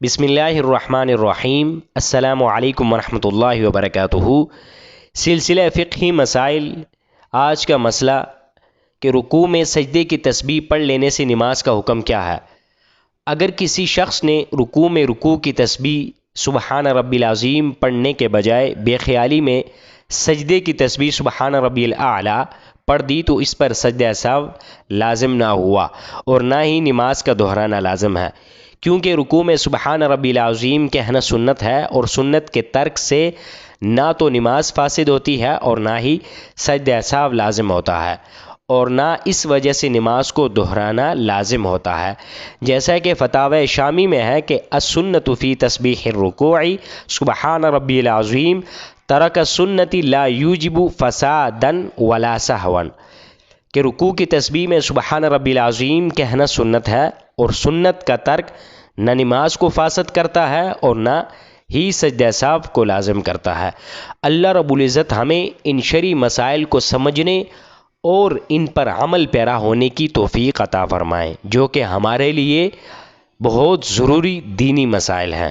بسم اللہ الرحمن الرحیم۔ السلام علیکم ورحمۃ اللہ وبرکاتہ۔ سلسلہ فقہی مسائل۔ آج کا مسئلہ کہ رکوع میں سجدے کی تسبیح پڑھ لینے سے نماز کا حکم کیا ہے؟ اگر کسی شخص نے رکوع کی تسبیح سبحان ربی العظیم پڑھنے کے بجائے بے خیالی میں سجدے کی تسبیح سبحان ربی الاعلیٰ پڑھ دی تو اس پر سجدہ سہو لازم نہ ہوا اور نہ ہی نماز کا دہرانا لازم ہے، کیونکہ رکوع میں سبحان ربی العظیم کہنا سنت ہے اور سنت کے ترک سے نہ تو نماز فاسد ہوتی ہے اور نہ ہی سجدہ سہو لازم ہوتا ہے، اور نہ اس وجہ سے نماز کو دہرانا لازم ہوتا ہے، جیسا کہ فتاوی شامی میں ہے کہ السنۃ فی تسبیح الرکوع سبحان ربی العظیم ترک السنۃ لا یوجب فسادا ولا سہوا، کہ رکوع کی تسبیح میں سبحان ربی العظیم کہنا سنت ہے اور سنت کا ترک نہ نماز کو فاسد کرتا ہے اور نہ ہی سجدہ سہو کو لازم کرتا ہے۔ اللہ رب العزت ہمیں ان شرعی مسائل کو سمجھنے اور ان پر عمل پیرا ہونے کی توفیق عطا فرمائے، جو کہ ہمارے لیے بہت ضروری دینی مسائل ہیں۔